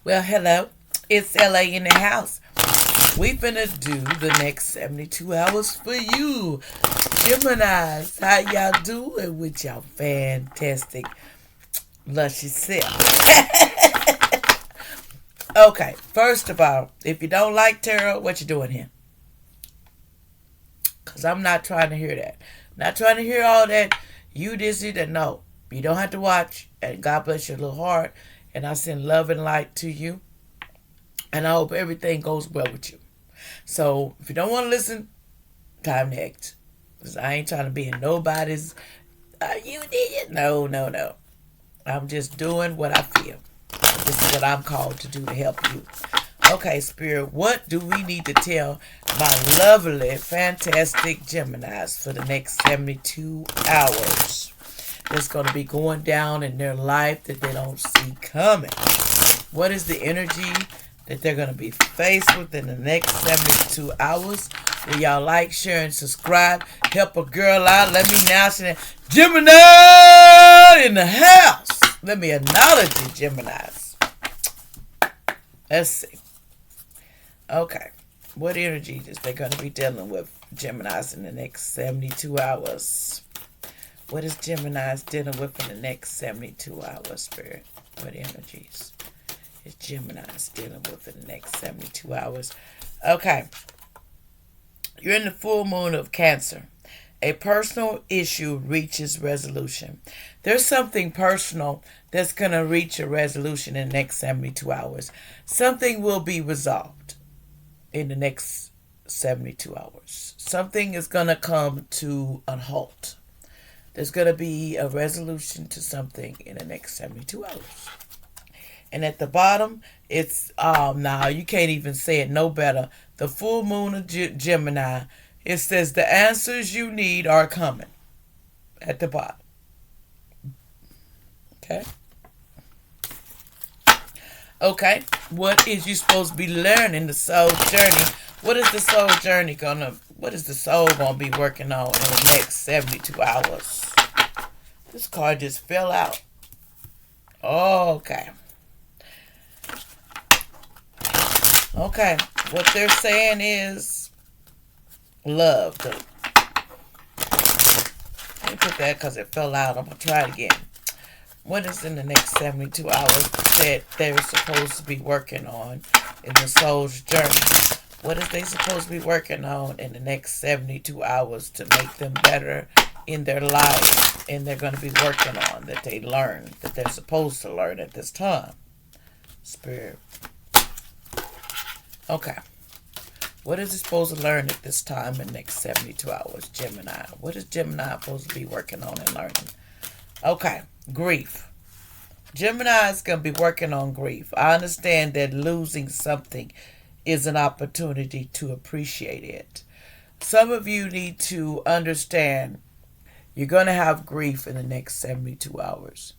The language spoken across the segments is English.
Well, hello. It's LA in the house. We finna do the next 72 hours for you. Geminis, how y'all doing with y'all fantastic, luscious self? Okay, first of all, if you don't like tarot, what you doing here? Because I'm not trying to hear that. Not trying to hear all that. You this, you that. No, you don't have to watch. And God bless your little heart. And I send love and light to you. And I hope everything goes well with you. So if you don't want to listen, time to act. Because I ain't trying to be in nobody's, you did it. No, no, no. I'm just doing what I feel. This is what I'm called to do to help you. Okay, Spirit, what do we need to tell my lovely, fantastic Geminis for the next 72 hours that's going to be going down in their life that they don't see coming? What is the energy that they're going to be faced with in the next 72 hours? Will y'all like, share, and subscribe? Help a girl out. Let me announce it. Gemini in the house. Let me acknowledge you, Geminis. Let's see. Okay. What energy is they going to be dealing with, Geminis, in the next 72 hours? What is Geminis dealing with in the next 72 hours, Spirit? What energies is Geminis dealing with in the next 72 hours? Okay. You're in the full moon of Cancer. A personal issue reaches resolution. There's something personal that's going to reach a resolution in the next 72 hours. Something will be resolved in the next 72 hours. Something is going to come to a halt. There's going to be a resolution to something in the next 72 hours. And at the bottom, it's, now you can't even say it no better. The full moon of Gemini. It says the answers you need are coming at the bottom. Okay. Okay. What is you supposed to be learning? The soul journey. What is the soul journey what is the soul gonna be working on in the next 72 hours? This card just fell out. Okay. Okay. What they're saying is love. Let me put that because it fell out. I'm going to try it again. What is in the next 72 hours that they're supposed to be working on in the soul's journey? What is they supposed to be working on in the next 72 hours to make them better in their life? And they're going to be working on that they learn, that they're supposed to learn at this time. Spirit. Okay. What is it supposed to learn at this time in the next 72 hours, Gemini? What is Gemini supposed to be working on and learning? Okay, grief. Gemini is going to be working on grief. I understand that losing something is an opportunity to appreciate it. Some of you need to understand you're going to have grief in the next 72 hours.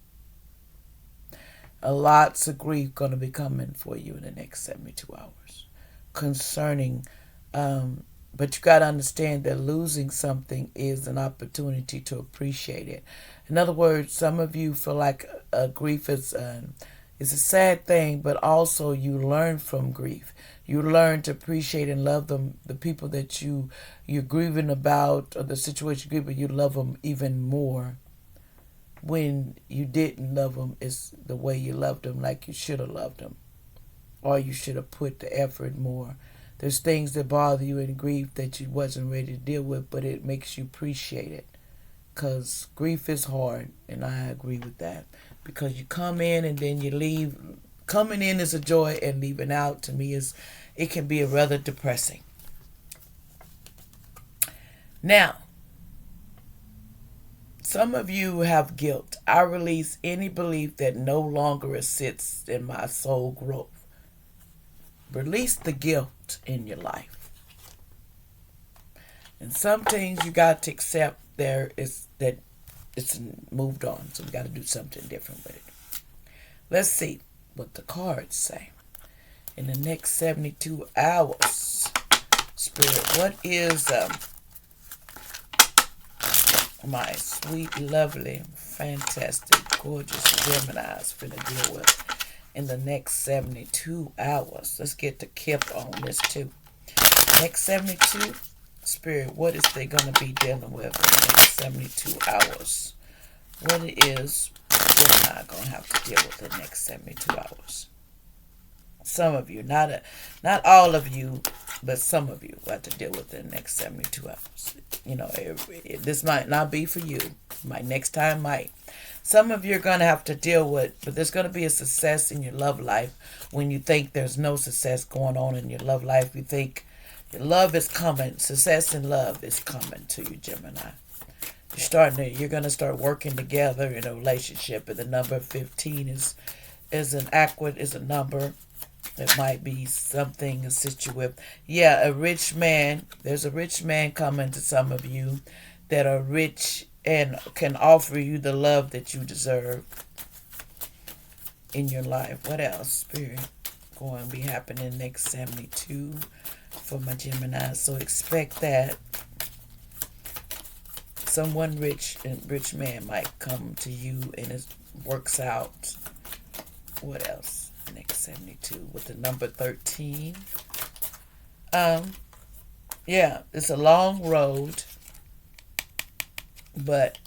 Lots of grief going to be coming for you in the next 72 hours. Concerning, but you got to understand that losing something is an opportunity to appreciate it. In other words, some of you feel like grief is a sad thing, but also you learn from grief. You learn to appreciate and love them, the people that you're grieving about, or the situation you grieve, but you love them even more. When you didn't love them, it's the way you loved them, like you should have loved them. Or you should have put the effort more. There's things that bother you in grief that you wasn't ready to deal with, but it makes you appreciate it. Because grief is hard, and I agree with that. Because you come in and then you leave. Coming in is a joy, and leaving out to me it can be rather depressing. Now, some of you have guilt. I release any belief that no longer assists in my soul growth. Release the guilt in your life. And some things you got to accept that it's moved on. So we got to do something different with it. Let's see what the cards say. In the next 72 hours, Spirit, what is my sweet, lovely, fantastic, gorgeous Geminis finna deal with in the next 72 hours. Let's get to Kip on this too. Next 72, Spirit, what is they going to be dealing with in the next 72 hours? What it is Gemini going to have to deal with in the next 72 hours? Some of you, not all of you, but some of you will have to deal with it in the next 72 hours. You know, this might not be for you. My next time might. Some of you are going to have to deal with, but there's going to be a success in your love life when you think there's no success going on in your love life. You think your love is coming. Success in love is coming to you, Gemini. You're going to start working together in a relationship, and the number 15 is a number. It might be something to sit you with. Yeah, a rich man. There's a rich man coming to some of you that are rich and can offer you the love that you deserve in your life. What else, Spirit? Going to be happening next 72 for my Gemini. So expect that. Someone rich man might come to you and it works out. What else? Next 72 with the number 13. Yeah, it's a long road, but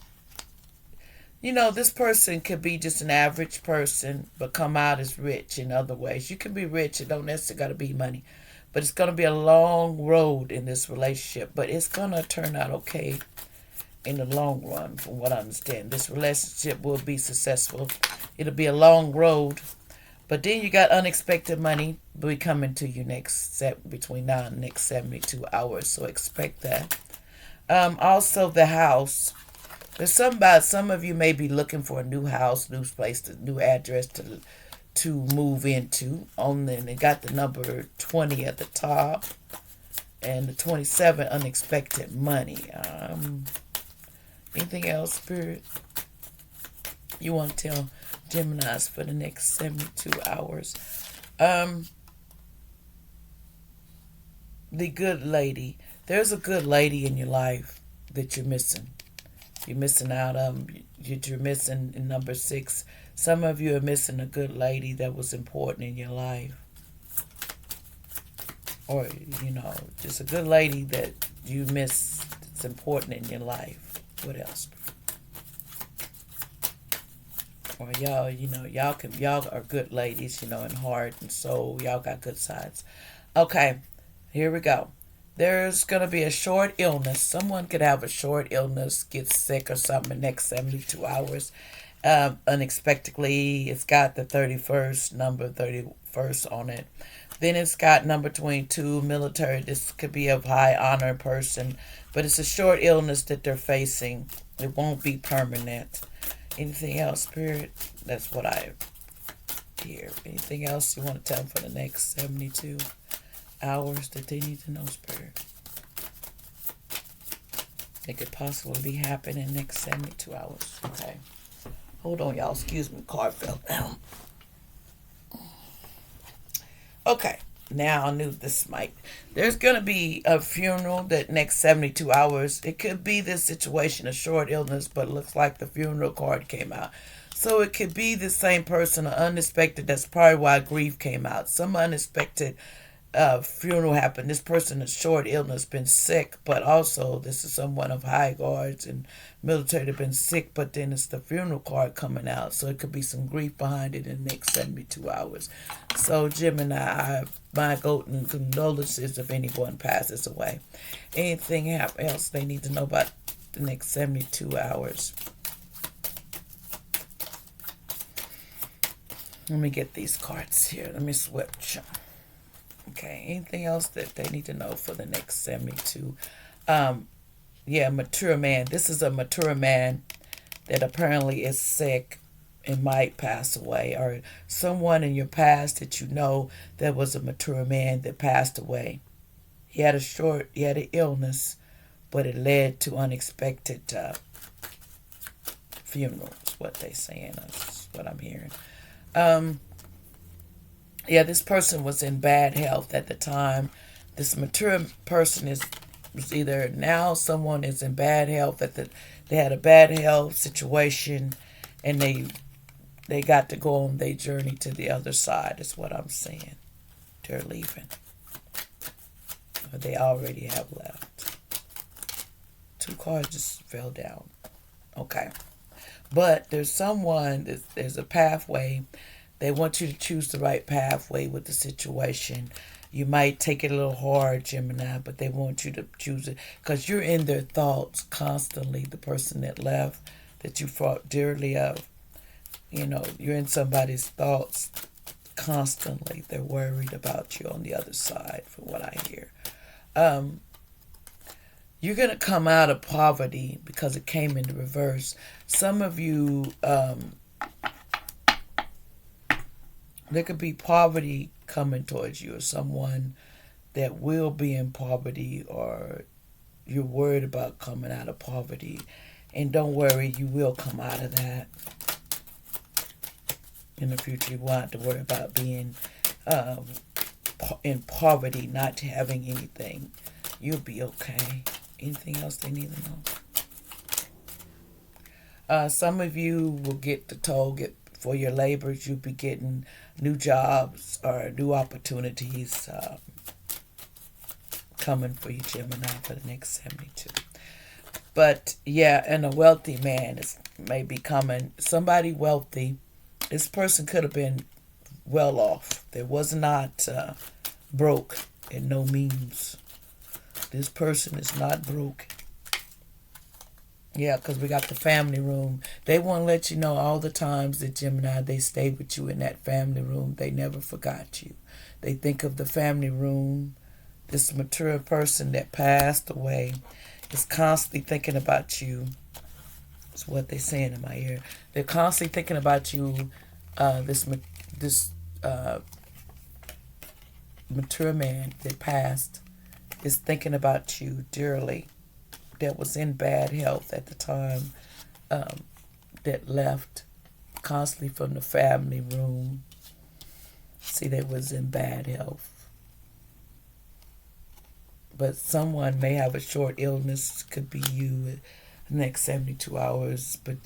you know, this person could be just an average person but come out as rich in other ways. You can be rich, it don't necessarily got to be money, but it's going to be a long road in this relationship, but it's going to turn out okay in the long run. From what I understand, this relationship will be successful. It'll be a long road. But then you got unexpected money be coming to you between now and the next 72 hours. So expect that. Also, the house. There's some of you may be looking for a new house, new place, new address to move into. They got the number 20 at the top, and the 27 unexpected money. Anything else, Spirit? You want to tell Geminis for the next 72 hours? The good lady. There's a good lady in your life that you're missing. You're missing out. You're missing in number 6. Some of you are missing a good lady that was important in your life. Or, you know, just a good lady that you miss that's important in your life. What else? Or y'all, you know, y'all are good ladies, you know, in heart and soul. Y'all got good sides. Okay, here we go. There's going to be a short illness. Someone could have a short illness, get sick or something in the next 72 hours. Unexpectedly, it's got the 31st, number 31st on it. Then it's got number 22, military. This could be a high honor person, but it's a short illness that they're facing. It won't be permanent. Anything else, Spirit? That's what I hear. Anything else you want to tell them for the next 72 hours that they need to know, Spirit? It could possibly be happening in the next 72 hours. Okay. Hold on, y'all. Excuse me. Card fell down. Okay. Now I knew this might. There's going to be a funeral that next 72 hours. It could be this situation, a short illness, but it looks like the funeral card came out. So it could be the same person, or unexpected. That's probably why grief came out. Some unexpected funeral happened. This person, a short illness, been sick, but also this is someone of high guards and military that been sick, but then it's the funeral card coming out. So it could be some grief behind it in the next 72 hours. So Gemini, my golden condolences if anyone passes away. Anything else they need to know about the next 72 hours? Let me get these cards here. Let me switch. Okay, anything else that they need to know for the next 72? Yeah, mature man. This is a mature man that apparently is sick and might pass away. Or someone in your past that you know that was a mature man that passed away. He had an illness, but it led to unexpected funeral, is what they're saying. That's what I'm hearing. Yeah, this person was in bad health at the time. This mature person was either now someone is in bad health they had a bad health situation and they They got to go on their journey to the other side, is what I'm saying. They're leaving. Or they already have left. 2 cards just fell down. Okay. But there's someone, there's a pathway. They want you to choose the right pathway with the situation. You might take it a little hard, Gemini, but they want you to choose it because you're in their thoughts constantly. The person that left, that you thought dearly of, you know, you're in somebody's thoughts constantly. They're worried about you on the other side, from what I hear. You're going to come out of poverty because it came in the reverse. Some of you, there could be poverty coming towards you, or someone that will be in poverty, or you're worried about coming out of poverty. And don't worry, you will come out of that. In the future, you won't have to worry about being in poverty, not having anything. You'll be okay. Anything else they need to know? Some of you will get the toll for your labors. You'll be getting new jobs or new opportunities coming for you, Gemini, for the next 72. But yeah, and a wealthy man may be coming. Somebody wealthy. This person could have been well off. They was not broke in no means. This person is not broke. Yeah, because we got the family room. They want to let you know all the times that Gemini, they stayed with you in that family room. They never forgot you. They think of the family room. This mature person that passed away is constantly thinking about you. That's what they're saying in my ear. They're constantly thinking about you. This mature man that passed is thinking about you dearly. That was in bad health at the time. That left constantly from the family room. See, they was in bad health. But someone may have a short illness. Could be you in the next 72 hours. But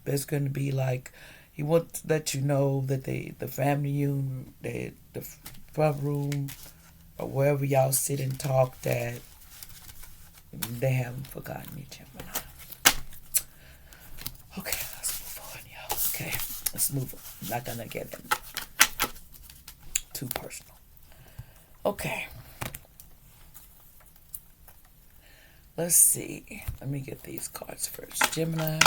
there's going to be like, he wants to let you know that the family room, the front room, or wherever y'all sit and talk, that they haven't forgotten you, Gemini. Okay, let's move on, y'all. Okay, let's move on. I'm not going to get in too personal. Okay. Let's see. Let me get these cards first. Gemini,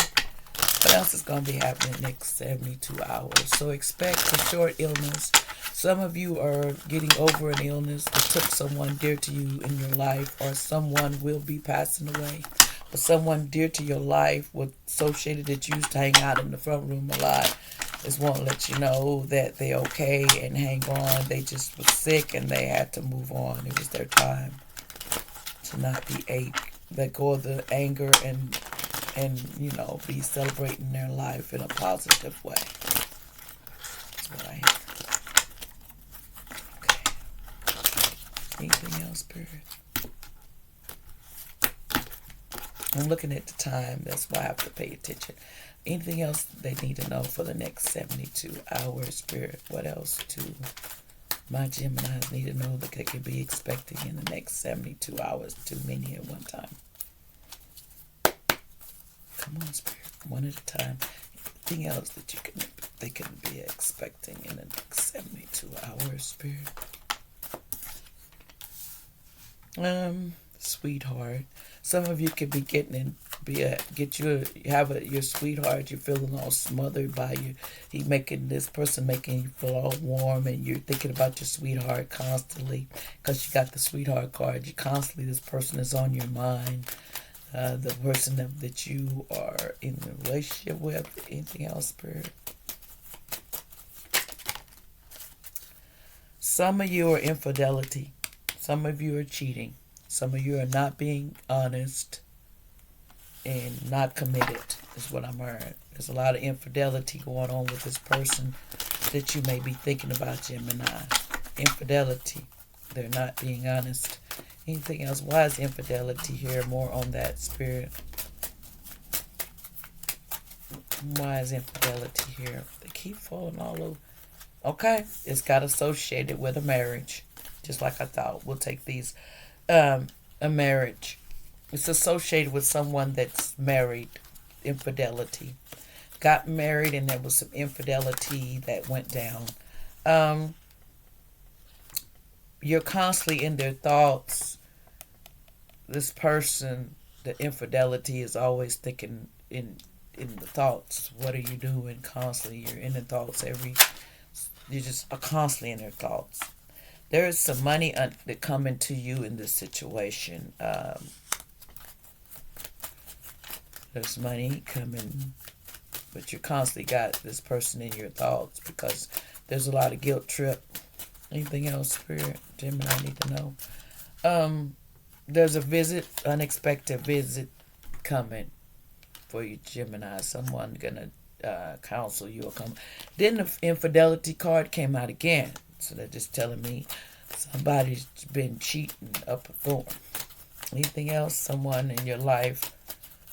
what else is going to be happening next 72 hours? So expect a short illness. Some of you are getting over an illness that took someone dear to you in your life, or someone will be passing away. But someone dear to your life was associated that you used to hang out in the front room a lot. Just want to let you know that they're okay and hang on. They just were sick and they had to move on. It was their time to not be ache. Let go of the anger and you know, be celebrating their life in a positive way. That's what I hear. Okay. Anything else, Spirit? I'm looking at the time. That's why I have to pay attention. Anything else they need to know for the next 72 hours, Spirit? What else do my Geminis need to know that they could be expecting in the next 72 hours? Too many at one time. Come on, Spirit. One at a time. Anything else that they can be expecting in the next 72 hours, Spirit? Sweetheart. Some of you could be getting your sweetheart. You're feeling all smothered by you. This person making you feel all warm, and you're thinking about your sweetheart constantly because you got the sweetheart card. This person is on your mind. The person that you are in a relationship with. Anything else, Spirit? Some of you are infidelity. Some of you are cheating. Some of you are not being honest and not committed, is what I'm hearing. There's a lot of infidelity going on with this person that you may be thinking about, Gemini. Infidelity. They're not being honest. Anything else? Why is infidelity here? More on that, Spirit. Why is infidelity here? keep falling all over. Okay, it's got associated with a marriage, just like I thought. We'll take these. A marriage. It's associated with someone that's married. Infidelity. Got married and there was some infidelity that went down. Um, you're constantly in their thoughts. This person, the infidelity is always thinking in the thoughts. What are you doing constantly? You're in the thoughts you just are constantly in their thoughts. There is some money that coming to you in this situation. There's money coming, but you constantly got this person in your thoughts because there's a lot of guilt trip. Anything else, Spirit? Gemini, I need to know. There's a visit, unexpected visit coming for you, Gemini. Someone gonna counsel you or come. Then the infidelity card came out again. So they're just telling me somebody's been cheating up a thorn. Anything else? Someone in your life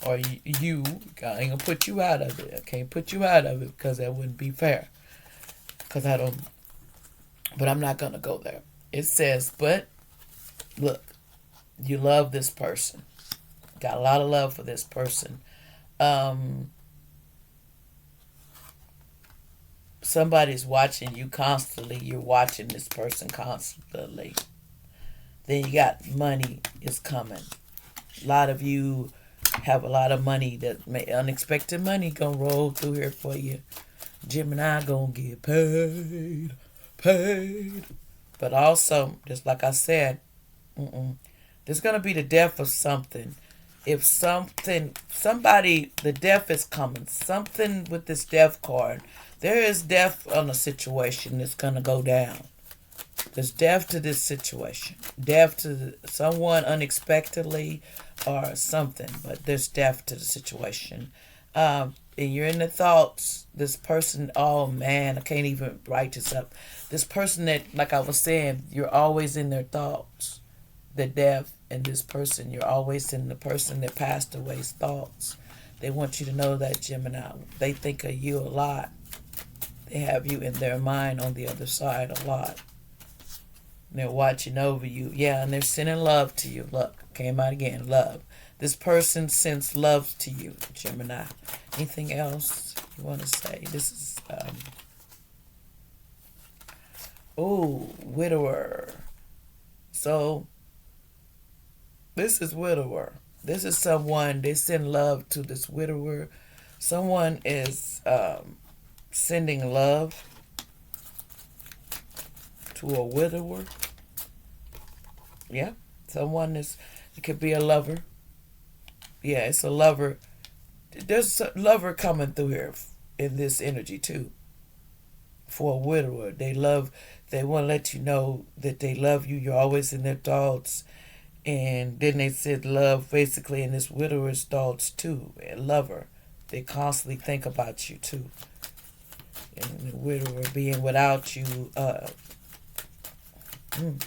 or you, I ain't gonna put you out of it. I can't put you out of it because that wouldn't be fair. Because I don't, but I'm not gonna go there. It says, but look, you love this person. Got a lot of love for this person. Somebody's watching you constantly. You're watching this person constantly. Then you got money is coming. A lot of you have a lot of money unexpected money gonna roll through here for you. Gemini gonna get paid. But also, just like I said, there's gonna be the death of something. If somebody, the death is coming. Something with this death card. There is death on a situation that's going to go down. There's death to this situation. Death to someone unexpectedly or something. But there's death to the situation. And you're in the thoughts. This person, oh man, I can't even write this up. This person that, like I was saying, you're always in their thoughts. The death and this person, you're always in the person that passed away's thoughts. They want you to know that, Gemini. They think of you a lot. They have you in their mind on the other side a lot. And they're watching over you. Yeah, and they're sending love to you. Look, came out again, love. This person sends love to you, Gemini. Anything else you want to say? This is, widower. So, this is widower. This is someone, they send love to this widower. Someone is, sending love to a widower. Yeah. It could be a lover. Yeah, it's a lover. There's a lover coming through here in this energy too. For a widower. They want to let you know that they love you. You're always in their thoughts. And then they said love basically in this widower's thoughts too. And lover. They constantly think about you too. And the widower being without you. Anything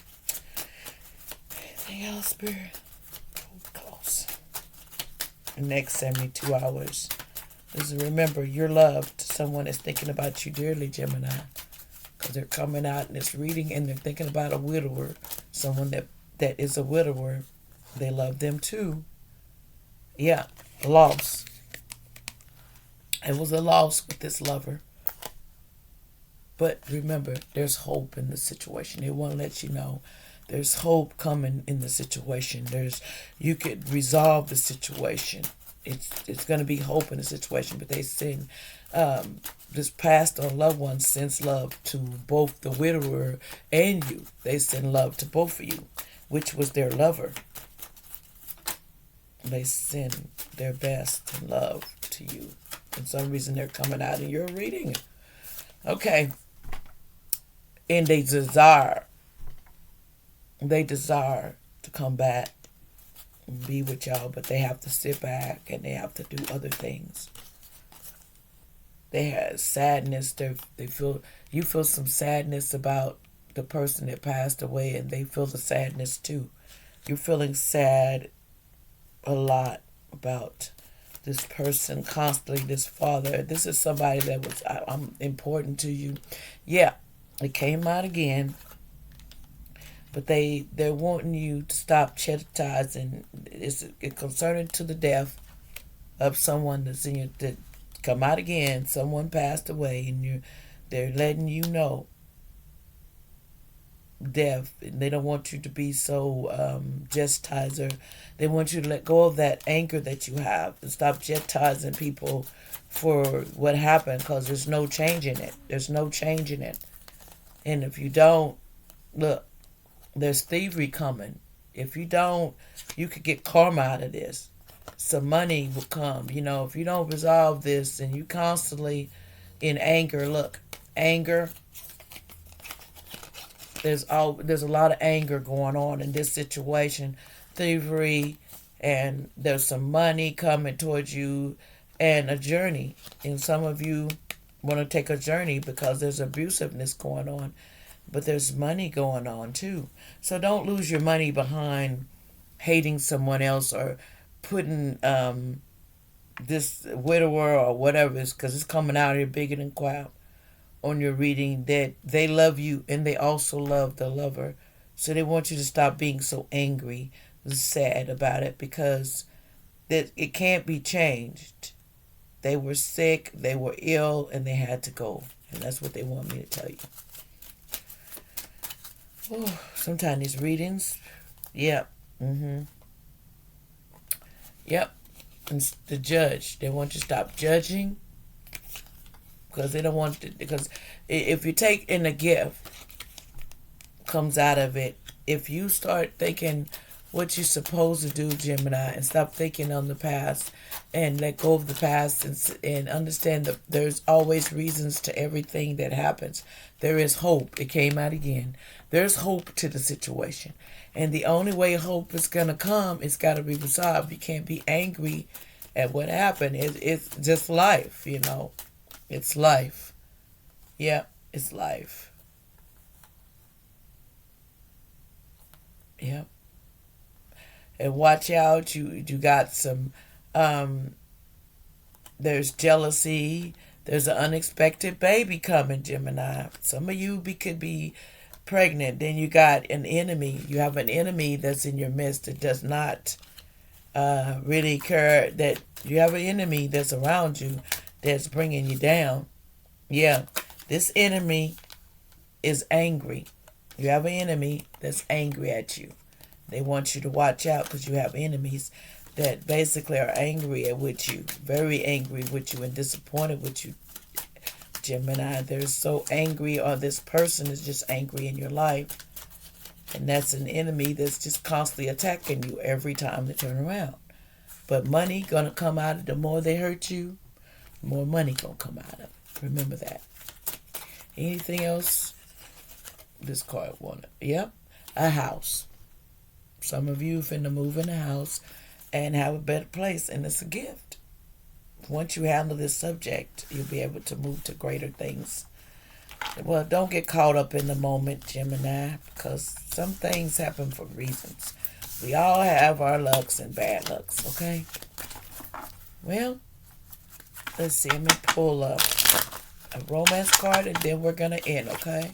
else, Spirit? Close. The next 72 hours. Just remember, your love to someone that's thinking about you dearly, Gemini. Because they're coming out in this reading and they're thinking about a widower. Someone that is a widower. They love them too. Yeah, loss. It was a loss with this lover. But remember, there's hope in the situation. They want to let you know there's hope coming in the situation. You could resolve the situation. It's going to be hope in the situation. But they send this past or loved one sends love to both the widower and you. They send love to both of you, which was their lover. They send their best love to you. For some reason, they're coming out in your reading. Okay. And they desire to come back and be with y'all, but they have to sit back and they have to do other things. They have sadness. You feel some sadness about the person that passed away, and they feel the sadness too. You're feeling sad a lot about This person constantly, this father, this is somebody that was important to you. Yeah, it came out again, but they're wanting you to stop chastising. It's concerning to the death of someone that's in your, that come out again. Someone passed away, and they're letting you know death, and they don't want you to be so chastiser. They want you to let go of that anger that you have and stop chastising people for what happened, because there's no changing it. There's no changing it. And if you don't, look, there's thievery coming. If you don't, you could get karma out of this. Some money will come. If you don't resolve this and you constantly in anger, look, anger, there's a lot of anger going on in this situation, thievery, and there's some money coming towards you and a journey. And some of you want to take a journey because there's abusiveness going on, but there's money going on too. So don't lose your money behind hating someone else or putting this widower or whatever, because it's coming out here bigger than crap on your reading, that they love you and they also love the lover. So they want you to stop being so angry and sad about it, because it can't be changed. They were sick, they were ill, and they had to go. And that's what they want me to tell you. Oh, sometimes these readings, yep. Yep. And the judge, they want you to stop judging, because they don't want to, because if you take in a gift comes out of it, if you start thinking what you're supposed to do, Gemini, and stop thinking on the past and let go of the past, and understand that there's always reasons to everything that happens. There is hope. It came out again. There's hope to the situation. And the only way hope is going to come, it's got to be resolved. You can't be angry at what happened. It's just life, It's life. Yep, it's life. Yep. And watch out. You got some, there's jealousy. There's an unexpected baby coming, Gemini. Some of you could be pregnant. Then you got an enemy. You have an enemy that's in your midst that does not really care. That you have an enemy that's around you that's bringing you down. Yeah, this enemy is angry. You have an enemy that's angry at you. They want you to watch out, because you have enemies that basically are angry with you, very angry with you and disappointed with you, Gemini. They're so angry, or this person is just angry in your life. And that's an enemy that's just constantly attacking you every time they turn around. But money going to come out of the more they hurt you, more money going to come out of it. Remember that. Anything else? This card wanted. Yep. A house. Some of you finna move in a house and have a better place, and it's a gift. Once you handle this subject, you'll be able to move to greater things. Well, don't get caught up in the moment, Gemini, because some things happen for reasons. We all have our lucks and bad lucks, okay? Well, let's see. Let me pull up a romance card, and then we're going to end, okay?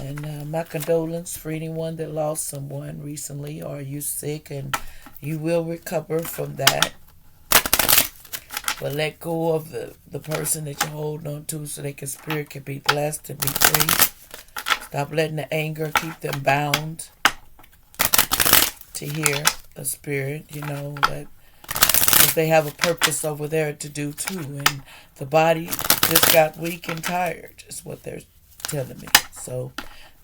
And my condolence for anyone that lost someone recently, or you sick, and you will recover from that. But let go of the person that you're holding on to, so their spirit can be blessed and be free. Stop letting the anger keep them bound to hear a spirit, that because they have a purpose over there to do too. And the body just got weak and tired, is what they're telling me. So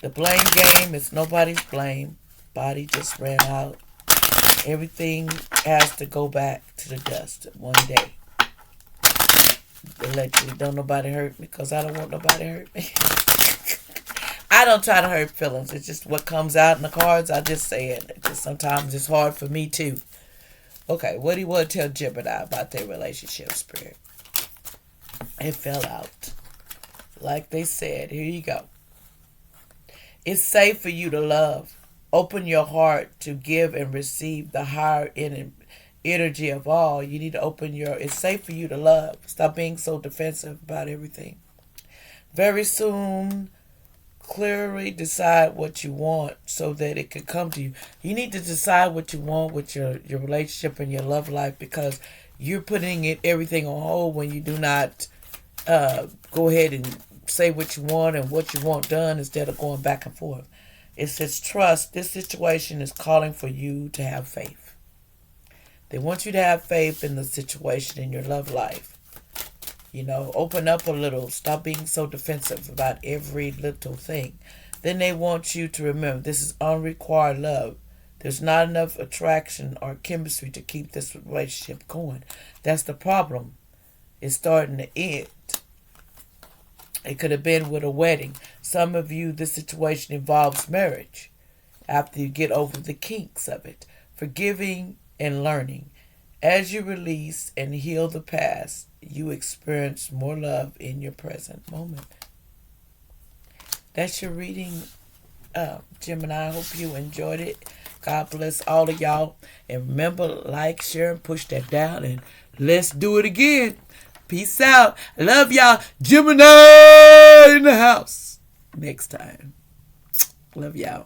the blame game is nobody's blame. Body just ran out. Everything has to go back to the dust one day. Allegedly, don't nobody hurt me, because I don't want nobody to hurt me. I don't try to hurt feelings. It's just what comes out in the cards. I just say it. Sometimes it's hard for me too. Okay, what do you want to tell Gemini about their relationship, Spirit? It fell out. Like they said, here you go. It's safe for you to love. Open your heart to give and receive the higher energy of all. You need to open your, it's safe for you to love. Stop being so defensive about everything. Very soon, clearly decide what you want so that it can come to you. You need to decide what you want with your relationship and your love life, because you're putting everything on hold when you do not go ahead and say what you want and what you want done instead of going back and forth. It says trust. This situation is calling for you to have faith. They want you to have faith in the situation in your love life. You know, open up a little. Stop being so defensive about every little thing. Then they want you to remember this is unrequired love. There's not enough attraction or chemistry to keep this relationship going. That's the problem. It's starting to end. It could have been with a wedding. Some of you, this situation involves marriage. After you get over the kinks of it, forgiving and learning. As you release and heal the past, you experience more love in your present moment. That's your reading, Gemini. I hope you enjoyed it. God bless all of y'all. And remember, like, share, and push that down. And let's do it again. Peace out. Love y'all. Gemini in the house. Next time. Love y'all.